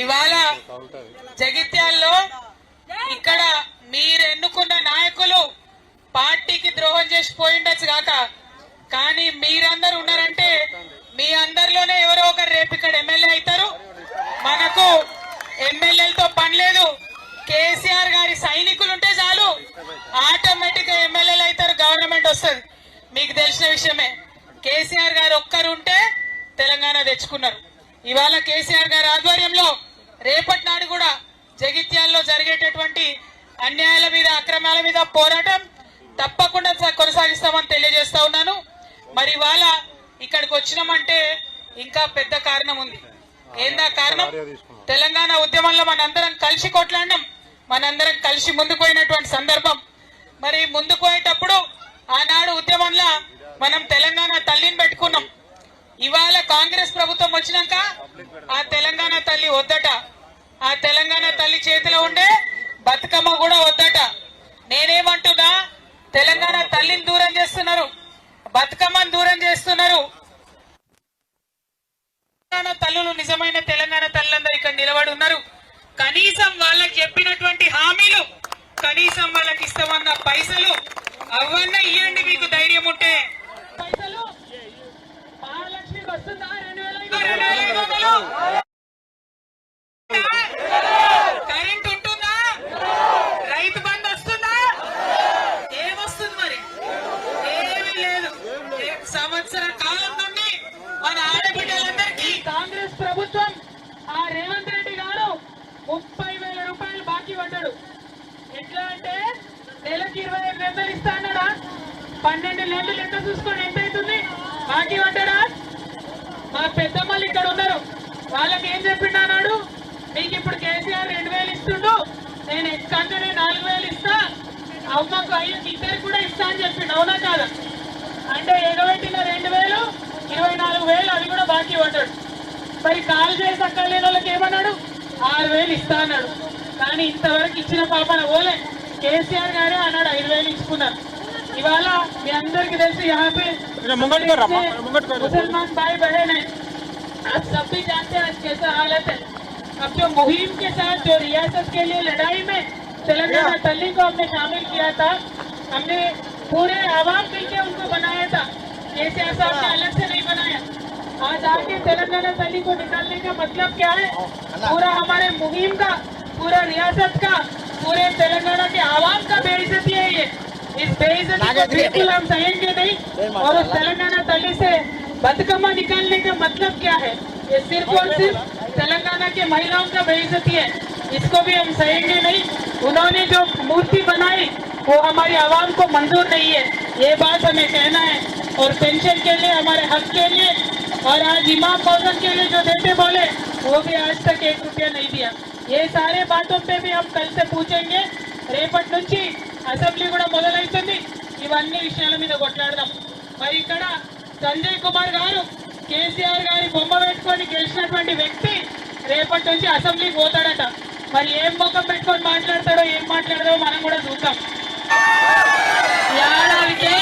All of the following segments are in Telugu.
ఇవాళ జగిత్యాల్లో ఇక్కడ మీరు ఎన్నుకున్న నాయకులు పార్టీకి ద్రోహం చేసి పోయిండొచ్చు కాక, కానీ మీరందరూ ఉన్నారంటే మీ అందరిలోనే ఎవరో ఒకరు రేపు ఇక్కడ ఎమ్మెల్యే అవుతారు. మనకు ఎమ్మెల్యేలతో పని లేదు. కేసీఆర్ గారి సైనికులు ఉంటే చాలు ఆటోమేటిక్ గా ఎమ్మెల్యేలు అవుతారు, గవర్నమెంట్ వస్తుంది. మీకు తెలిసిన విషయమే. కేసీఆర్ గారు ఒక్కరు ఉంటే తెలంగాణ తెచ్చుకున్నారు. ఇవాళ కేసీఆర్ గారి ఆధ్వర్యంలో రేపటి నాడు కూడా జగిత్యాల్లో జరిగేటటువంటి అన్యాయాల మీద అక్రమాల మీద పోరాటం తప్పకుండా కొనసాగిస్తామని తెలియజేస్తా ఉన్నాను. మరి ఇవాళ ఇక్కడికి వచ్చినామంటే ఇంకా పెద్ద కారణం ఉంది. ఏందా కారణం? తెలంగాణ ఉద్యమంలో మనందరం కలిసి కొట్లాడినాం, మనందరం కలిసి ముందుకు పోయినటువంటి సందర్భం. మరి ముందుకు పోయేటప్పుడు ఆనాడు ఉద్యమంలో మనం తెలంగాణ తల్లిని పెట్టుకున్నాం. ఇవాళ కాంగ్రెస్ ప్రభుత్వం వచ్చినాక ఆ తెలంగాణ తల్లి వద్దట, ఆ తెలంగాణ తల్లి చేతిలో ఉండే బతుకమ్మ కూడా వద్దట. నేనేమంటున్నా, తెలంగాణ తల్లిని దూరం చేస్తున్నారు, బతుకమ్మను దూరం చేస్తున్నారు. తల్లులు నిజమైన తెలంగాణ తల్లులందరూ ఇక్కడ నిలబడి ఉన్నారు. కనీసం వాళ్ళకి చెప్పినటువంటి హామీలు, కనీసం వాళ్ళకి ఇస్తామన్న పైసలు అవన్నీ ఇవ్వండి. మీకు ధైర్యం ఉంటే పైసలు మహాలక్ష్మికి వస్తుందా? 2000 కరెంట్ ఉంటుందా? రైతు బంధు వస్తుందా? ఏమొస్తుంది? మరి ఏమీ లేదు. సంవత్సర కాలం నుండి మన ఆడబిడ్డలందరికీ కాంగ్రెస్ ప్రభుత్వం, ఆ రేవంత్ రెడ్డి గారు 30,000 రూపాయలు బాకీ పడ్డాడు. ఎట్లా అంటే నెలకి 25,000 ఇస్తా అన్నాడా? 12 నెలలు లెక్క చూసుకొని ఎంత అవుతుంది బాకీ పడ్డాడా? మా పెద్దమ్మలు ఇక్కడ ఉన్నారు, వాళ్ళకి ఏం చెప్పిండు అన్నాడు, మీకు ఇప్పుడు కేసీఆర్ 2,000 ఇస్తుండు, నేను ఎక్కడనే 4,000 ఇస్తా, అమ్మకు అయ్యకి ఇద్దరికి కూడా ఇస్తా అని చెప్పిండు. అవునా కాదా? అంటే ఎగబెట్టిన 2,000 24,000 అవి కూడా బాకీ పడ్డాడు. మరి కాల్ చేసి అక్కడ లేని వాళ్ళకి ఏమన్నాడు? 6,000 ఇస్తా అన్నాడు. కానీ ఇంతవరకు ఇచ్చిన పాపన ఓలే. కేసీఆర్ గారే అన్నాడు 5,000 ఇచ్చుకున్నారు. ఇవాళ మీ అందరికి తెలిసి मुसलमान भाई बहन है, आप सब भी जानते हैं कैसा हालत है. अब जो मुहिम के साथ जो रियासत के लिए लड़ाई में तेलंगाना तल्ली को हमने शामिल किया था, हमने पूरे आवाम मिलकर उनको बनाया था. केसीआर साहब ने अलग से नहीं बनाया. आज आके तेलंगाना तल्ली को निकालने का मतलब क्या है? पूरा हमारे मुहिम का, पूरा रियासत का, पूरे तेलंगाना के आवाम का बेइज्जती है ये. इस बेइज्जती को बिल्कुल हम सहेंगे नहीं. और उस तेलंगाना तल्ली से बदकम्मा निकालने का मतलब क्या है? ये सिर्फ और सिर्फ तेलंगाना के महिलाओं का बेइज्जती है. इसको भी हम सहेंगे नहीं. उन्होंने जो मूर्ति बनाई वो हमारी आवाम को मंजूर नहीं है, ये बात हमें कहना है. और पेंशन के लिए, हमारे हक के लिए, और आज इमाम मौजन के लिए जो देते बोले वो भी आज तक 1 रुपया नहीं दिया. ये सारे बातों पे भी हम कल से पूछेंगे. రేపటి నుంచి అసెంబ్లీ కూడా మొదలవుతుంది. ఇవన్నీ విషయాల మీద కొట్లాడదాం. మరి ఇక్కడ సంజయ్ కుమార్ గారు కేసీఆర్ గారి బొమ్మ పెట్టుకొని గెలిచినటువంటి వ్యక్తి రేపటి నుంచి అసెంబ్లీకి పోతాడట. మరి ఏం ముఖం పెట్టుకొని మాట్లాడతాడో, ఏం మాట్లాడదో మనం కూడా చూద్దాం. ఏడాదికి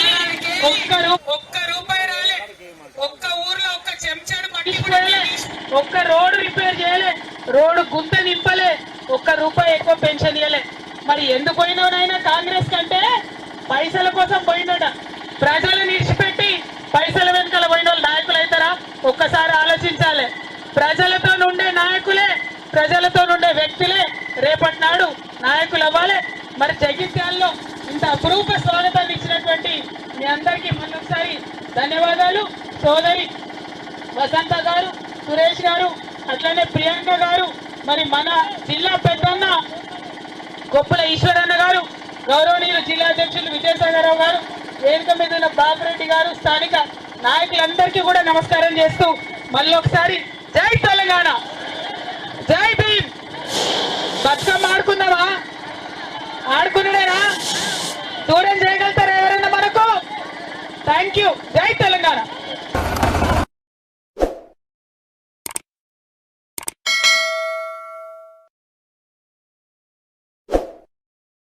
ఒక్క రూపాయి రాలే, ఒక్క ఊర్లో ఒక్క చెంచాడు పట్టించుకోలే, ఒక్క రోడ్డు రిపేర్ చేయలే, రోడ్డు గుంత నింపలే, ఒక్క రూపాయి ఎక్కువ పెన్షన్ ఇవ్వలే. మరి ఎందుకు పోయినోనైనా కాంగ్రెస్ కంటే పైసల కోసం పోయినోట. ప్రజలను విడిచిపెట్టి పైసల వెనుకల పోయిన వాళ్ళు నాయకులు అవుతారా? ఒక్కసారి ఆలోచించాలి. ప్రజలతో ఉండే నాయకులే, ప్రజలతో ఉండే వ్యక్తులే రేపటి నాడు నాయకులు అవ్వాలి. మరి జగిత్యాల్లో ఇంత అపురూప స్వాగతాన్ని ఇచ్చినటువంటి మీ అందరికీ మళ్ళొకసారి ధన్యవాదాలు. సోదరి వసంత గారు, సురేష్ గారు, అట్లనే ప్రియాంక గారు, మరి మన జిల్లా పెద్దన్న గొప్పల ఈశ్వరన్న గారు, గౌరవనీయులు జిల్లా అధ్యక్షులు విజయసాగరరావు గారు, వేదిక మీద ఉన్న బాబురెడ్డి గారు, స్థానిక నాయకులందరికీ కూడా నమస్కారం చేస్తూ మళ్ళీ ఒకసారి జై తెలంగాణ, జై భీమ్. బతుకమ్మ ఆడుకుందామా? ఆడుకున్నాడేనా? దూరం చేయగలుగుతారా ఎవరన్నా మనకు? Thank you. జై తెలంగాణ.